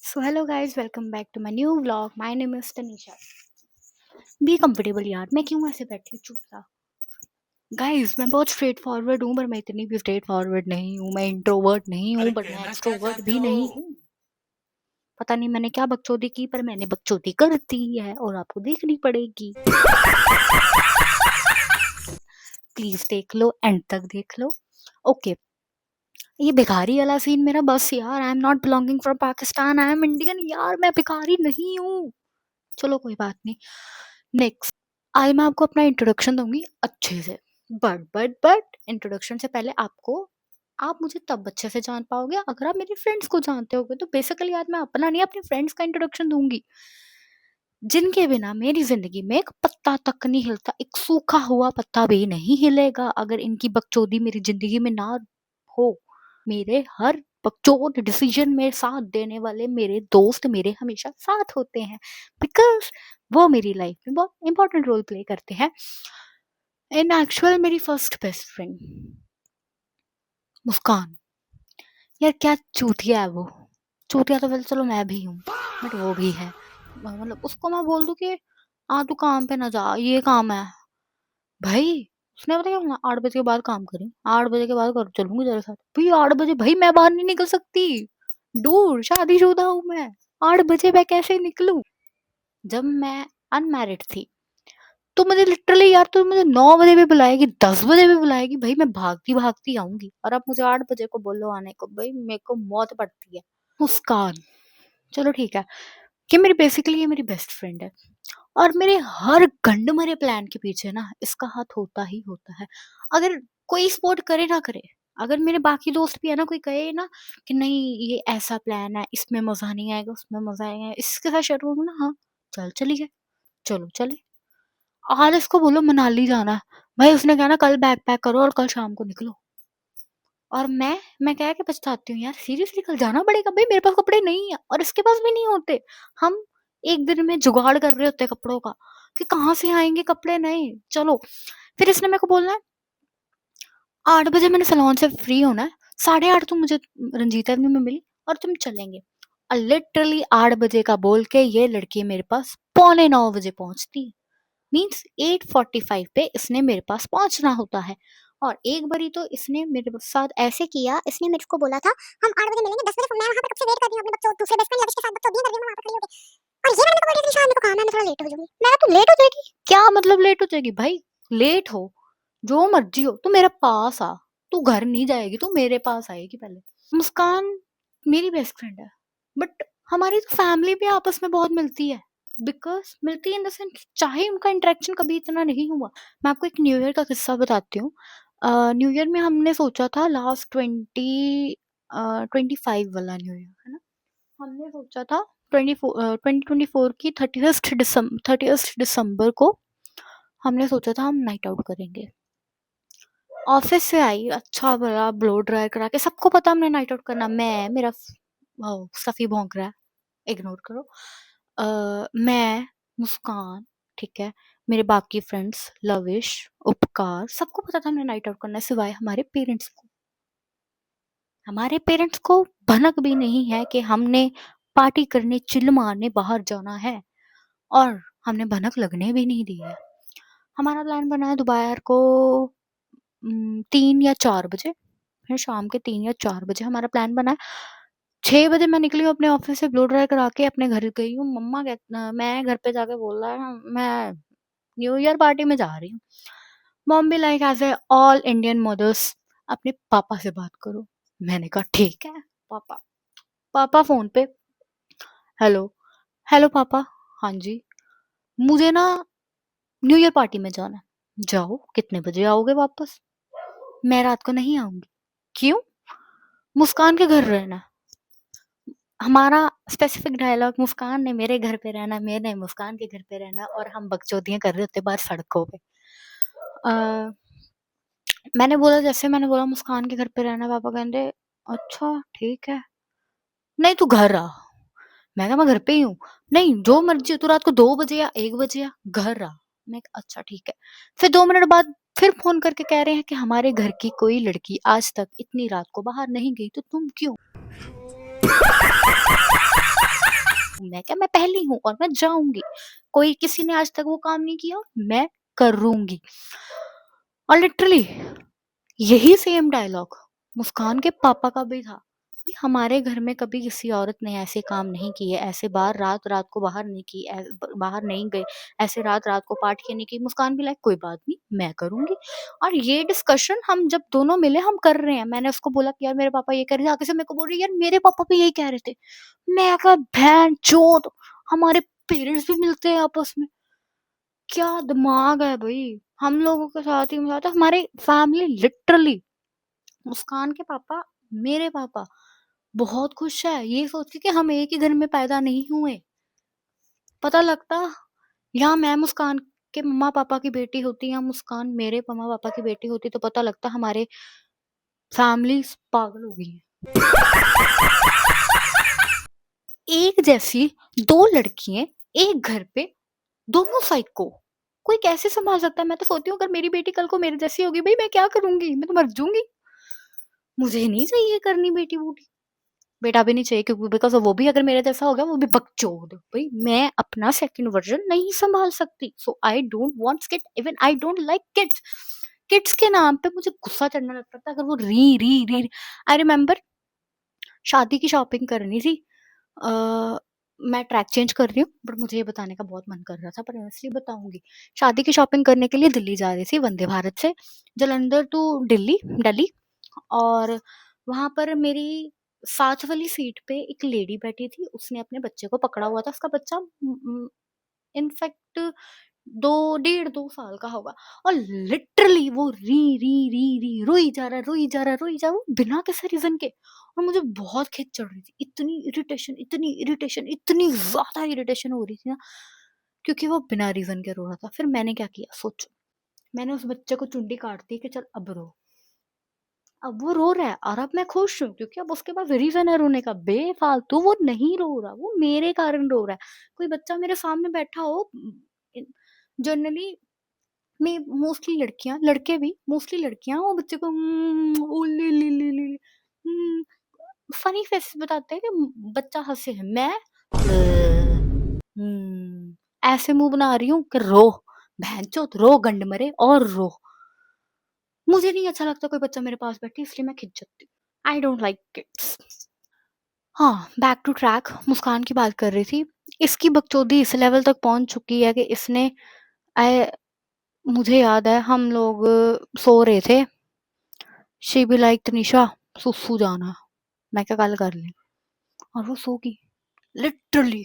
So hello guys, welcome back to my new vlog. My name is Tanisha. Be comfortable यार, मैं क्यों ऐसे बैठी हूँ चुपचाप। गाइस, मैं बहुत स्ट्रेट फॉरवर्ड हूँ, पर मैं इतनी भी स्ट्रेट फॉरवर्ड नहीं हूँ। मैं इंट्रोवर्ट नहीं हूँ, अरे बट मैं कहना क्या एक्सट्रोवर्ट चाहते भी हो? नहीं हूँ। पता नहीं मैंने क्या बकचोदी की, पर मैंने बकचोदी कर दी है और आपको देखनी पड़ेगी। प्लीज देख लो, एंड तक देख लो। ओके, ये भिखारी वाला सीन मेरा बस यार। I am not belonging from Pakistan, I am Indian यार। मैं भिखारी नहीं हूँ। चलो कोई बात नहीं। नेक्स्ट, आज मैं आपको अपना इंट्रोडक्शन दूंगी अच्छे से। बट इंट्रोडक्शन से पहले आप मुझे तब अच्छे से जान पाओगे अगर आप मेरे फ्रेंड्स को जानते होगे। तो बेसिकली आज मैं अपना नहीं, अपने फ्रेंड्स का इंट्रोडक्शन दूंगी, जिनके बिना मेरी जिंदगी में एक पत्ता तक नहीं हिलता। एक सूखा हुआ पत्ता भी नहीं हिलेगा अगर इनकी बकचोदी मेरी जिंदगी में ना हो। मेरे हर बकचोद डिसीजन में साथ देने वाले मेरे दोस्त मेरे हमेशा साथ होते हैं, बिकॉज वो मेरी लाइफ में बहुत इंपॉर्टेंट रोल प्ले करते हैं। इन एक्चुअल मेरी फर्स्ट बेस्ट फ्रेंड मुस्कान। यार क्या चूतिया है वो। चूतिया तो वैसे चलो मैं भी हूँ, बट वो भी है। मतलब उसको मैं बोल दूं कि तू काम पे ना जा, ये काम है भाई। उसने पता क्या बोला, 8 बजे के बाद काम करें, 8 बजे के बाद कर चलूंगी तेरे साथ। भाई 8 बजे भाई मैं बाहर नहीं निकल सकती। दूर शादीशुदा हूँ मैं, 8 बजे मैं कैसे निकलूं। जब मैं अनमैरिड थी तो मुझे लिटरली यार, तो मुझे 9 बजे भी बुलाएगी, 10 बजे भी बुलाएगी, भाई मैं भागती भागती आऊंगी। और अब मुझे 8 बजे को बोलो आने को, भाई मेरे को मौत पड़ती है। मुस्कान, चलो ठीक है, कि मेरी बेसिकली ये मेरी बेस्ट फ्रेंड है। और मेरे हर गंड मरे प्लान के पीछे ना इसका हाथ होता ही होता है। अगर कोई सपोर्ट करे ना करे, अगर मेरे बाकी दोस्त भी है ना, कोई कहे ना कि नहीं ये ऐसा प्लान है, इसमें मजा नहीं आएगा, उसमें मजा आएगा, इसके साथ शेयर करूँ ना, हाँ चल चलिए, चलो चले। आज इसको बोलो मनाली जाना है, भाई उसने कहा ना कल बैग पैक करो और कल शाम को निकलो। और मैं कह के पछताती हूँ यार, सीरियसली कल जाना पड़ेगा, भाई मेरे पास कपड़े नहीं है और इसके पास भी नहीं होते। हम एक दिन में जुगाड़ कर रहे होते कपड़ों का कि कहाँ से आएंगे कपड़े नए। चलो, फिर इसने मेरे को बोलना है 8 बजे मैंने सलोन से फ्री होना है, 8:30 तुम मुझे रंजीत एवेन्यू में मिली और तुम चलेंगे। और लिटरली 8 बजे का बोल के ये लड़की मेरे पास 8:45 पहुंचती है। मीन्स 8:45 पे इसने मेरे पास पहुंचना होता है। और एक बारी तो इसने मेरे साथ ऐसे किया, इसने मेरे को बोला था हम 8 बजे मिलेंगे, 10 बजे। मैं वहां पे कब से वेट कर रही हूँ अपने बच्चों दूसरे बेस्ट फ्रेंड याविश के साथ, बच्चों कर रही हूँ मैं वहां पे खड़ी होके। और ये मैंने तो बोली थी शाम को, कहा मैं थोड़ा लेट हो जाऊंगी। मैं तो लेट हो जाएगी, क्या मतलब लेट हो जाएगी भाई। लेट हो जो मर्जी हो, तू मेरे पास आ। तू घर नहीं जाएगी, तू मेरे पास आएगी पहले। मुस्कान मेरी बेस्ट फ्रेंड है, बट हमारी तो फैमिली भी आपस में बहुत मिलती है। बिकॉज मिलती है इन द सेंस, चाहे उनका इंटरेक्शन कभी इतना नहीं हुआ। मैं आपको एक न्यू ईयर का किस्सा बताती हूँ। न्यू ईयर में हमने सोचा था, लास्ट 25 वाला न्यू ईयर है ना, हमने सोचा था 2024 की 31 दिसंबर को हमने सोचा था हम नाइट आउट करेंगे। ऑफिस से आई, अच्छा भला ब्लो ड्राई करा के, सबको पता हमने नाइट आउट करना। मैं मेरा सफी भौंक रहा है, इग्नोर करो। मैं, मुस्कान, ठीक है, मेरे बाकी फ्रेंड्स लविश, उपकार, सबको पता था हमने नाइट आउट करना है, सिवाय हमारे पेरेंट्स को। हमारे पेरेंट्स को भनक भी नहीं है कि हमने पार्टी करने, चिल मारने बाहर जाना है, और हमने भनक लगने भी नहीं दी है। हमारा प्लान बना है दोपहर को 3 या 4 बजे, फिर शाम के 3 या 4 बजे हमारा प्लान बना है। 6 बजे मैं निकली हूँ अपने ऑफिस से, ब्लो ड्राई करा के अपने घर गई हूँ। मम्मा मैं घर पे जाके बोल रहा है मैं न्यू ईयर पार्टी में जा रही हूँ। मॉम भी like as a all Indian mothers, अपने पापा से बात करो। मैंने कहा ठीक है पापा। पापा फोन पे, हेलो, हेलो पापा, हाँ जी, मुझे ना न्यू ईयर पार्टी में जाना है। जाओ, कितने बजे आओगे वापस। मैं रात को नहीं आऊंगी। क्यों। मुस्कान के घर रहना। हमारा स्पेसिफिक डायलॉग, मुस्कान ने मेरे घर पे रहना, मैंने मुस्कान के घर पे रहना, और हम बकचोदियां कर रहे होते बाहर सड़कों पे। अ, मैंने बोला मुस्कान के घर पे रहना, पापा कहते अच्छा ठीक है, नहीं तू घर आ। मैं कहा मैं घर पे ही हूँ। नहीं जो मर्जी हो, तू रात को 2 बजे या 1 बजे या घर आ। मैं कहा, अच्छा ठीक है। फिर 2 मिनट बाद फिर फोन करके कह रहे हैं कि हमारे घर की कोई लड़की आज तक इतनी रात को बाहर नहीं गई, तो तुम क्यों। है क्या? मैं पहली हूँ और मैं जाऊँगी। कोई किसी ने आज तक वो काम नहीं किया, मैं करूँगी। और लिटरली यही सेम डायलॉग मुस्कान के पापा का भी था कि हमारे घर में कभी किसी औरत ने ऐसे काम नहीं किए, ऐसे बाहर रात रात को बाहर नहीं की, बाहर नहीं गए, ऐसे रात रात को पार्टियां नहीं की। मुस्कान भी लाइक कोई बात नहीं, मैं करूंगी। और ये डिस्कशन हम जब दोनों मिले हम कर रहे हैं। मैंने उसको बोला कि यार मेरे पापा ये कह रहे थे, आगे से मेरे को बोल रही यार मेरे पापा भी यही कह रहे थे। मैं कहा बहन चोद, हमारे पेरेंट्स भी मिलते हैं आपस में। क्या दिमाग है भाई, हम लोगों के साथ ही मिला था। हमारे फैमिली लिटरली मुस्कान के पापा, मेरे पापा बहुत खुश है ये सोच के कि हम एक ही घर में पैदा नहीं हुए। पता लगता या मैं मुस्कान के मम्मा पापा की बेटी होती या मुस्कान मेरे मम्मा पापा की बेटी होती तो पता लगता हमारे फैमिली पागल हो गई है। एक जैसी दो लड़कियां एक घर पे, दोनों साइको, कोई कैसे संभाल सकता है? मैं तो सोचती हूँ अगर मेरी बेटी कल को मेरे जैसी होगी भाई मैं क्या करूंगी, मैं तो मर जाऊंगी। मुझे नहीं चाहिए करनी बेटी बूटी, बेटा भी नहीं चाहिए, क्योंकि बिकॉज वो भी अगर मेरे जैसा हो गया वो भी बकचोद। भाई मैं अपना सेकंड वर्जन नहीं संभाल सकती, so I don't want kid, even I don't like kids. Kids के नाम पे मुझे गुस्सा चढ़ने लगता था अगर वो री री री। आई रिमेम्बर शादी की शॉपिंग करनी थी। मैं ट्रैक चेंज कर रही हूँ बट मुझे ये बताने का बहुत मन कर रहा था, पर मैं इसलिए बताऊंगी। शादी की शॉपिंग करने के लिए दिल्ली जा रही थी वंदे भारत से, जालंधर टू दिल्ली दिल्ली। और वहां पर मेरी साथ वाली सीट पे एक लेडी बैठी थी, उसने अपने बच्चे को पकड़ा हुआ था। उसका बच्चा इनफैक्ट 2 डेढ़ 2 साल का होगा। और लिटरली वो री री री री रोई जा रहा रोई जा रहा रोई जा रहा, वो बिना किसी रीजन के। और मुझे बहुत खिंच चढ़ रही थी, इतनी इरिटेशन इतनी इरिटेशन इतनी ज्यादा इरिटेशन हो रही थी ना, क्योंकि वो बिना रीजन के रो रहा था। फिर मैंने क्या किया सोचो, मैंने उस बच्चे को चुंडी काट दी कि चल अब रो। अब वो रो रहा है और अब मैं खुश हूँ क्योंकि अब उसके पास रीजन है रोने का। बेफालतू वो नहीं रो रहा, वो मेरे कारण रो रहा है। कोई बच्चा मेरे सामने बैठा हो, जनरली में मोस्टली लड़कियां, लड़के भी मोस्टली लड़कियां वो बच्चे को ओ ले ले ले ले फनी फेस बताते हैं कि बच्चा हंसे है। मैं ऐसे मुंह बना रही हूँ कि रो, बहनचोद रो गंड मरे और रो। मुझे नहीं अच्छा लगता कोई बच्चा मेरे पास बैठे, इसलिए मैं खिंच जाती हूँ। आई डोंट लाइक किड्स। हाँ, बैक टू ट्रैक, मुस्कान की बात कर रही थी। इसकी बकचोदी इस लेवल तक पहुंच चुकी है कि इसने आई मुझे याद है हम लोग सो रहे थे, शी बी लाइक तनिषा सुसु जाना, मैं क्या कल कर ली, और वो सो गई लिटरली।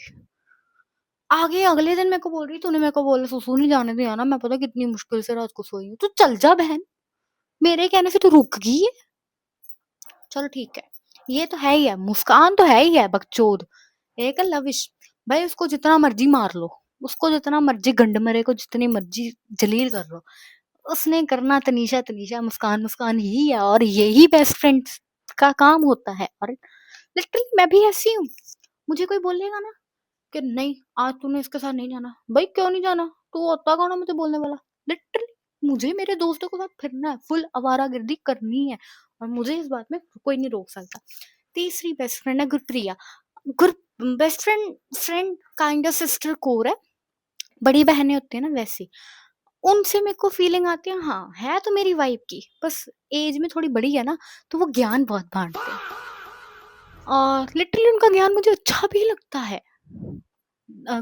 आगे अगले दिन मेरे को बोल रही तूने मेरे को बोला सुसु नहीं जाने दिया ना, मैं पता कितनी मुश्किल से रात को सोई हूँ। तू चल जा बहन, मेरे कहने से तू रुक गई है। चलो ठीक है, ये तो है ही है, मुस्कान तो है ही है बकचोद, एक है लविश। भाई उसको जितना मर्जी मार लो, उसको जितना मर्जी गंड मरे को जितनी मर्जी जलील कर लो, उसने करना तनीषा तनीषा मुस्कान मुस्कान ही है। और यही बेस्ट फ्रेंड का काम होता है। और लिटरली मैं भी ऐसी हूँ, मुझे कोई बोलेगा ना कि नहीं आज तूने इसके साथ नहीं जाना, भाई क्यों नहीं जाना, तू होता कौन है मुझे बोलने वाला। लिटरली मुझे मेरे दोस्तों के साथ फिरना है, फुल आवारागर्दी करनी है, और मुझे इस बात में कोई नहीं रोक सकता। तीसरी बेस्ट फ्रेंड है गुरप्रिया। गुर best friend friend kind of sister core है, बड़ी बहनें होती है ना वैसी। उनसे मेरे को फीलिंग आती है, हाँ है तो मेरी वाइफ की, बस एज में थोड़ी बड़ी है ना, तो वो ज्ञान बहुत बांटते हैं और लिटरली उनका ज्ञान मुझे अच्छा भी लगता है।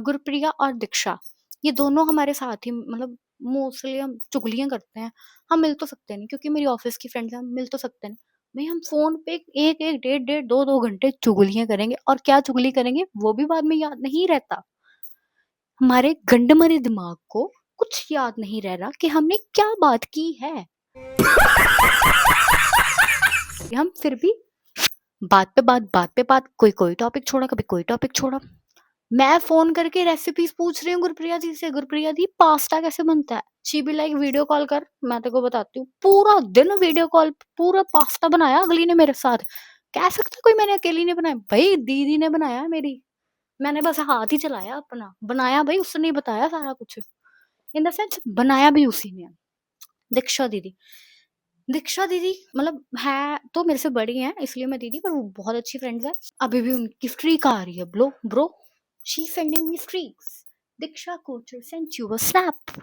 गुरप्रिया और दीक्षा ये दोनों हमारे साथ ही, मतलब मोस्टली हम चुगलियां करते हैं। हम मिल तो सकते नहीं क्योंकि मेरी ऑफिस की फ्रेंड्स हैं, हम मिल तो सकते नहीं। भाई हम फोन पे एक एक डेढ़ डेढ़ 2 2 घंटे चुगलियां करेंगे, और क्या चुगली करेंगे वो भी बाद में याद नहीं रहता। हमारे गंडमरे दिमाग को कुछ याद नहीं रह रहा कि हमने क्या बात की है। हम फिर भी बात पे बात, कोई कोई टॉपिक छोड़ा, कभी कोई टॉपिक छोड़ा। मैं फोन करके रेसिपीज पूछ रही हूँ गुरप्रिया जी से, गुरप्रिया जी पास्ता कैसे बनता है। शी भी लाइक वीडियो कॉल कर, मैं तेरे को बताती हूँ। पूरा दिन वीडियो कॉल, पूरा पास्ता बनाया अगली ने मेरे साथ। कह सकता कोई मैंने अकेली ने बनाया, भाई दीदी ने बनाया मेरी, मैंने बस हाथ ही चलाया अपना, बनाया भाई उसने ही बताया सारा कुछ। इन द सेंस बनाया भी उसी ने। दीक्षा दीदी, दीक्षा दीदी मतलब है तो मेरे से बड़ी है इसलिए मैं दीदी, पर वो बहुत अच्छी फ्रेंड्स है। अभी भी उनकी स्ट्रीक आ रही है bro bro, she sending me streaks, Diksha Kochar sent you a snap.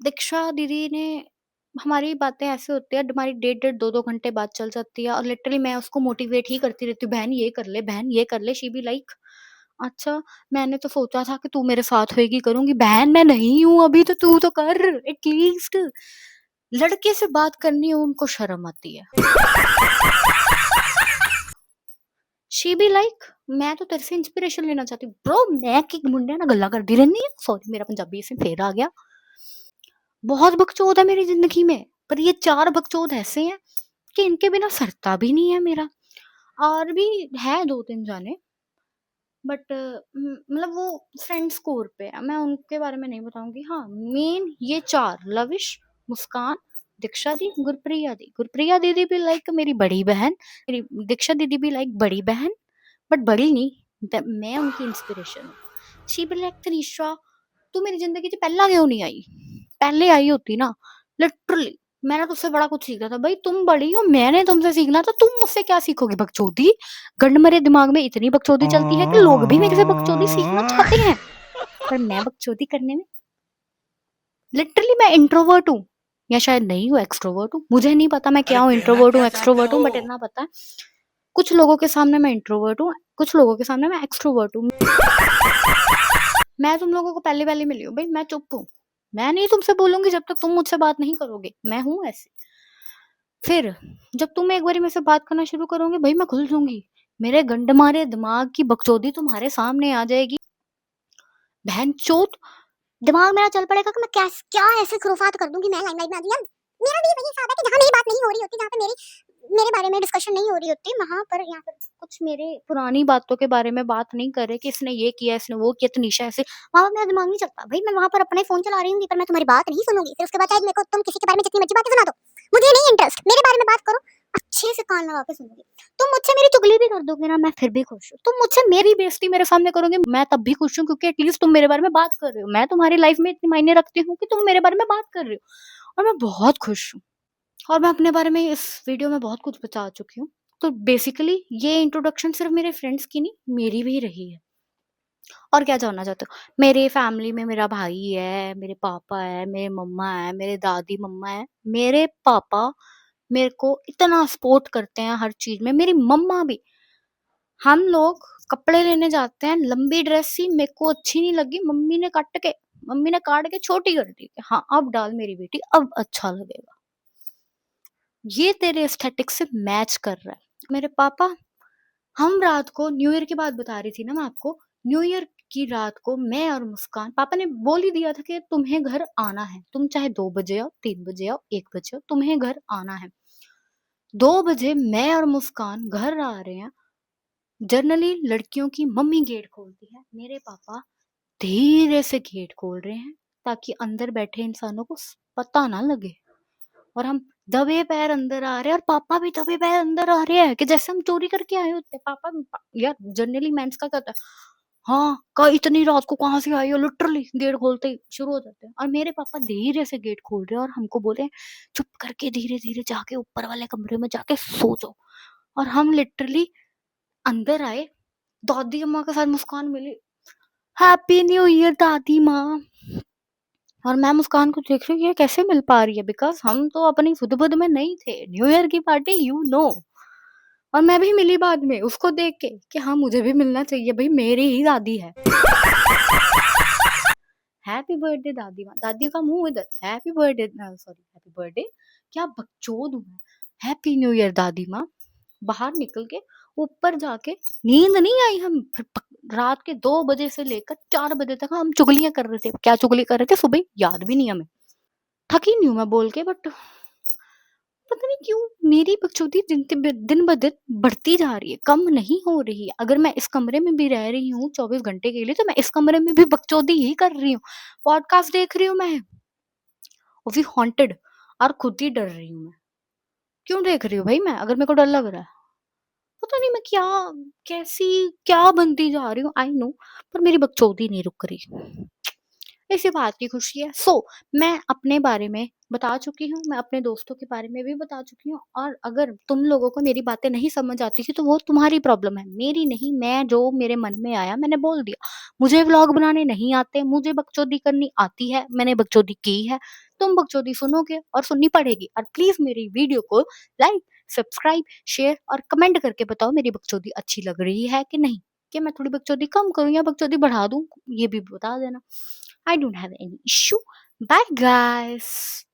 Diksha दीदी ने, हमारी बातें ऐसे होती है, हमारी डेढ़ डेढ़ दो दो घंटे बात चल जाती है और लिटरली मैं उसको मोटिवेट ही करती रहती हूँ, बहन ये कर ले, बहन ये कर ले। शी बी लाइक, अच्छा मैंने तो सोचा था कि तू मेरे साथ होएगी, करूंगी, बहन मैं नहीं हूं अभी, तो तू तो कर एटलीस्ट। लड़के से बात करनी हो उनको शर्म आती है। शी बी लाइक, मैं तो तेरे से इंस्पिरेशन लेना चाहती हूँ ब्रो, मैं की मुंडे ना गल्ला करती रहनी है, सॉरी मेरा पंजाबी इसमें फेर आ गया। बहुत बकचोद है मेरी जिंदगी में, पर ये 4 बकचोद ऐसे हैं कि इनके बिना सरता भी नहीं है मेरा। और भी है 2-3 जाने, बट मतलब वो फ्रेंड्स कोर पे है, मैं उनके बारे में नहीं बताऊंगी। हाँ, मेन ये 4, लविश, मुस्कान, दीक्षा दी, गुरप्रिया दी। गुरप्रिया दीदी भी लाइक मेरी बड़ी बहन, मेरी दीक्षा दीदी भी लाइक बड़ी बहन, बट बड़ी नहीं, मैं उनकी इंस्पिरेशन हूँ। शी बी लाइक, तनीषा तू मेरी जिंदगी च पहला क्यों नहीं आई, पहले आई होती ना, लिटरली मैंने तुझसे बड़ा कुछ सीखा था। भाई तुम बड़ी हो, मैंने तुमसे सीखना था, तुम मुझसे क्या सीखोगी, बकचोदी। गंड मेरे दिमाग में इतनी बकचोदी चलती है कि लोग भी मेरे से बकचोदी सीखना चाहते हैं, पर मैं बकचोदी करने में, लिटरली मैं इंट्रोवर्ट हूँ, या शायद नहीं हूँ, एक्सट्रोवर्ट हूँ, मुझे नहीं पता मैं क्या हूँ, इंट्रोवर्ट हूँ एक्सट्रोवर्ट हूँ, बट इतना पता है कुछ लोगों के सामने मैं इंट्रोवर्ट हूँ, कुछ लोगों के सामने मैं एक्सट्रोवर्ट हूँ। मैं तुम लोगों को पहले पहले मिली हूँ भाई, मैं चुप हूँ, मैं नहीं तुमसे बोलूंगी जब तक तुम मुझसे बात नहीं करोगे, मैं हूँ ऐसे। फिर जब तुम एक बारी मेरे से बात करना शुरू करोगे भाई, मैं खुल जाऊंगी, मेरे गंड मारे दिमाग की बकचोदी तुम्हारे सामने आ जाएगी, बहन चोत। दिमाग मेरा चल पड़ेगा कि मैं क्या ऐसे खुराफात कर दूंगी, मैं लाइमलाइट में आ जाऊंगी। मेरा भी वही हिसाब है कि जहाँ मेरी बात नहीं हो रही होती, जहाँ पे मेरे बारे में डिस्कशन नहीं हो रही होती, वहां पर या फिर कुछ मेरे पुरानी बातों के बारे में बात नहीं कर रहे कि इसने ये किया, इसने वो किया, तनीषा ऐसे, वहां पर मेरा दिमाग नहीं चलता भाई, मैं वहां पर अपने फोन चला रही हूँ, पर मैं तुम्हारी बात नहीं सुनूंगी। फिर उसके बाद चाहे मेरे को तुम किसी के बारे में जितनी मर्जी बातें सुना दो, मुझे नहीं इंटरेस्ट, मेरे बारे में बात करो, अच्छे से कान लगा के सुनूंगी। तुम मुझसे मेरी चुगली भी कर दोगे ना, मैं फिर भी खुश हूँ। तुम मुझसे मेरी बेइज्जती मेरे सामने करोगे, मैं तब भी खुश हूँ, क्योंकि एटलीस्ट तुम मेरे बारे में बात कर रहे हो, मैं तुम्हारी लाइफ में इतनी मायने रखती हूँ कि तुम मेरे बारे में बात कर रहे हो, और मैं बहुत खुश हूँ। और मैं अपने बारे में इस वीडियो में बहुत कुछ बता चुकी हूँ। तो बेसिकली ये इंट्रोडक्शन सिर्फ मेरे फ्रेंड्स की नहीं, मेरी भी रही है। और क्या जानना चाहते हो, मेरे फैमिली में मेरा भाई है, मेरे पापा है, मेरे मम्मा है, मेरे दादी मम्मा है। मेरे पापा मेरे को इतना सपोर्ट करते हैं हर चीज में, मेरी मम्मा भी। हम लोग कपड़े लेने जाते हैं, लंबी ड्रेस सी मेरे को अच्छी नहीं लगी, मम्मी ने काट के छोटी कर दी, हाँ अब डाल मेरी बेटी, अब अच्छा लगेगा, ये तेरे एस्थेटिक से मैच कर रहा है। मेरे पापा, हम रात को न्यू ईयर की बात बता रही थी ना मैं आपको, न्यू ईयर की रात को मैं और मुस्कान, पापा ने बोल ही दिया था कि तुम्हें घर आना है, तुम चाहे 2 बजे आओ, 3 बजे आओ, 1 बजे आओ, तुम्हें घर आना है। 2 बजे मैं और मुस्कान घर आ रहे हैं। जनरली लड़कियों की मम्मी गेट खोलती है, मेरे पापा धीरे से गेट खोल रहे हैं ताकि अंदर बैठे इंसानों को पता ना लगे, और हम दबे पैर अंदर आ रहे हैं, और पापा भी दबे पैर अंदर आ रहे हैं कि जैसे हम चोरी करके आए होते हैं। यार जनरली मेंस का कहता है, हाँ का इतनी रात को कहाँ से आई हो, लिटरली गेट खोलते ही शुरू हो जाते हैं। और मेरे पापा धीरे से गेट खोल रहे हैं और हमको बोले चुप करके धीरे धीरे जाके ऊपर वाले कमरे में जाके सो जाओ। और हम लिटरली अंदर आए, दादी अम्मा के साथ मुस्कान मिली, हैप्पी न्यू ईयर दादी माँ। और मैं मुस्कान को देख रही हूँ, ये कैसे मिल पा रही है, बिकॉज हम तो अपनी सुध-बुध में नहीं थे, न्यू ईयर की पार्टी यू नो। और मैं भी मिली बाद में उसको देख के कि हाँ मुझे भी मिलना चाहिए, भाई मेरी ही दादी है। हैप्पी बर्थडे दादी माँ, दादी का मुंह इधर, happy birthday, sorry happy birthday, क्या बकचोद हूँ मैं, हैप्पी न्यू ईयर दादी माँ। बाहर निकल के ऊपर जाके, नींद नहीं आई, हम फिर रात के 2 बजे से लेकर 4 बजे तक हम चुगलियां कर रहे थे, क्या चुगली कर रहे थे सुबह याद भी नहीं हमें, थकी नहीं हूँ मैं बोल के, बट पता नहीं क्यों मेरी बकचोदी दिन ब दिन बढ़ती जा रही है, कम नहीं हो रही है। अगर मैं इस कमरे में भी रह रही हूँ 24 घंटे के लिए, तो मैं इस कमरे में भी बकचोदी ही कर रही हूँ, पॉडकास्ट देख रही हूँ मैं, वो भी हॉन्टेड, और खुद ही डर रही हूँ मैं। क्यों देख रही हूँ भाई मैं, अगर मेरे को डर लग रहा है, पता नहीं मैं क्या, कैसी क्या बनती जा रही हूँ, आई नो, पर मेरी बकचोदी नहीं रुक रही। इसी बात की खुशी है। मैं अपने बारे में बता चुकी हूँ, मैं अपने दोस्तों के बारे में भी बता चुकी हूँ, और अगर तुम लोगों को मेरी बातें नहीं समझ आती थी तो वो तुम्हारी प्रॉब्लम है, मेरी नहीं। मैं जो मेरे मन में आया मैंने बोल दिया। मुझे व्लॉग बनाने नहीं आते, मुझे बकचोदी करनी आती है, मैंने बकचोदी की है। तुम बकचोदी सुनोगे और सुननी पड़ेगी, और प्लीज़ मेरी वीडियो को लाइक, सब्सक्राइब, शेयर और कमेंट करके बताओ मेरी बकचोदी अच्छी लग रही है कि नहीं? कि मैं थोड़ी बकचोदी कम करूँ या बकचोदी बढ़ा दूँ? ये भी बता देना। I don't have any issue. Bye guys.